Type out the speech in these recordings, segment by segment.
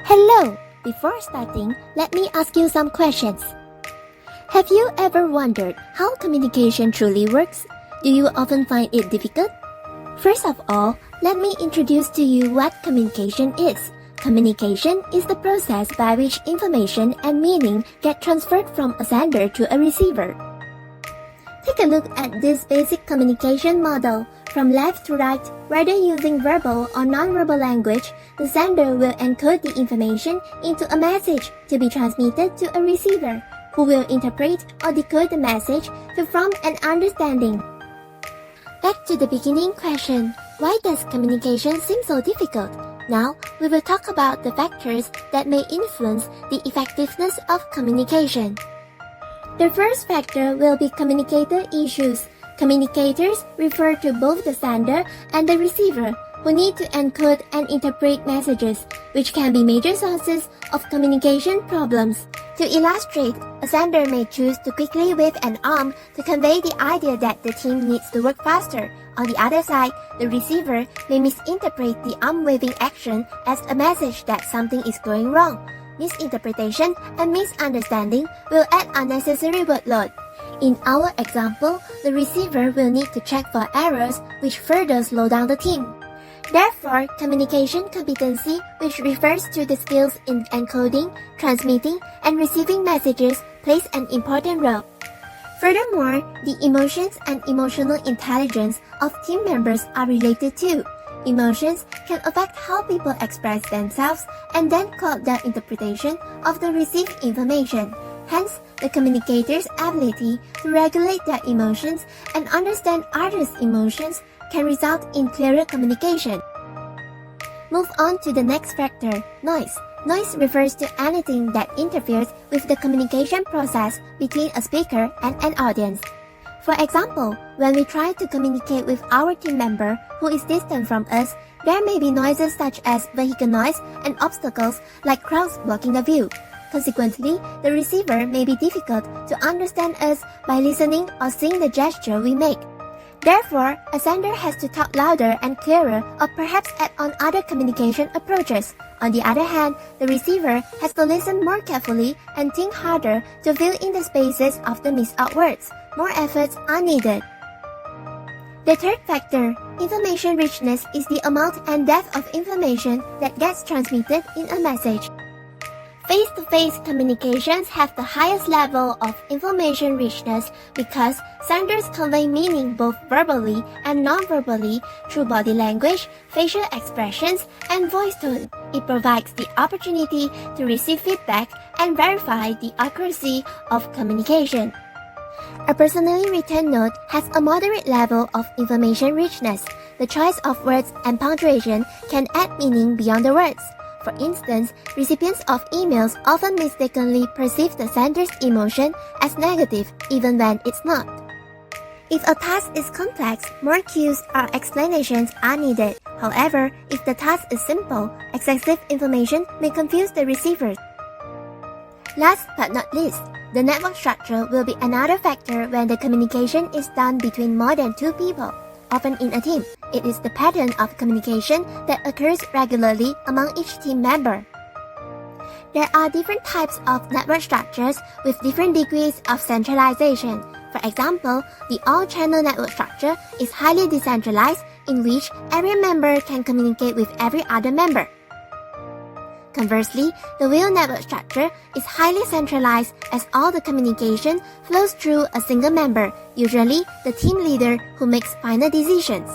Hello! Before starting, let me ask you some questions. Have you ever wondered how communication truly works? Do you often find it difficult? First of all, let me introduce to you what communication is. Communication is the process by which information and meaning get transferred from a sender to a receiver. Take a look at this basic communication model. From left to right, whether using verbal or non-verbal language, the sender will encode the information into a message to be transmitted to a receiver, who will interpret or decode the message to form an understanding. Back to the beginning question, why does communication seem so difficult? Now, we will talk about the factors that may influence the effectiveness of communication. The first factor will be communicator issues. Communicators refer to both the sender and the receiver, who need to encode and interpret messages, which can be major sources of communication problems. To illustrate, a sender may choose to quickly wave an arm to convey the idea that the team needs to work faster. On the other side, the receiver may misinterpret the arm-waving action as a message that something is going wrong. Misinterpretation and misunderstanding will add unnecessary workload. In our example, the receiver will need to check for errors, which further slow down the team. Therefore, communication competency, which refers to the skills in encoding, transmitting, and receiving messages, plays an important role. Furthermore, the emotions and emotional intelligence of team members are related too. Emotions can affect how people express themselves and then cloud their interpretation of the received information. Hence, the communicator's ability to regulate their emotions and understand others' emotions can result in clearer communication. Move on to the next factor, noise. Noise refers to anything that interferes with the communication process between a speaker and an audience. For example, when we try to communicate with our team member who is distant from us, there may be noises such as vehicle noise and obstacles like crowds blocking the view. Consequently, the receiver may be difficult to understand us by listening or seeing the gesture we make. Therefore, a sender has to talk louder and clearer or perhaps add on other communication approaches. On the other hand, the receiver has to listen more carefully and think harder to fill in the spaces of the missed out words. More efforts are needed. The third factor, information richness, is the amount and depth of information that gets transmitted in a message. Face-to-face communications have the highest level of information richness because senders convey meaning both verbally and non-verbally through body language, facial expressions, and voice tone. It provides the opportunity to receive feedback and verify the accuracy of communication. A personally written note has a moderate level of information richness. The choice of words and punctuation can add meaning beyond the words. For instance, recipients of emails often mistakenly perceive the sender's emotion as negative even when it's not. If a task is complex, more cues or explanations are needed. However, if the task is simple, excessive information may confuse the receivers. Last but not least, the network structure will be another factor when the communication is done between more than two people. Often in a team, it is the pattern of communication that occurs regularly among each team member. There are different types of network structures with different degrees of centralization. For example, the all-channel network structure is highly decentralized, in which every member can communicate with every other member. Conversely, the wheel network structure is highly centralized as all the communication flows through a single member, usually the team leader who makes final decisions.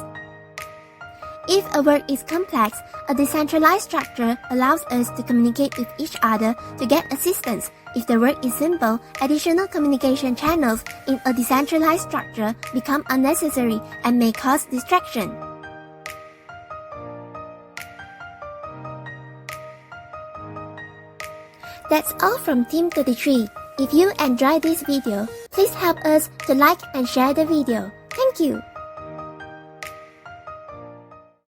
If a work is complex, a decentralized structure allows us to communicate with each other to get assistance. If the work is simple, additional communication channels in a decentralized structure become unnecessary and may cause distraction. That's all from Team 33. If you enjoyed this video, please help us to like and share the video. Thank you!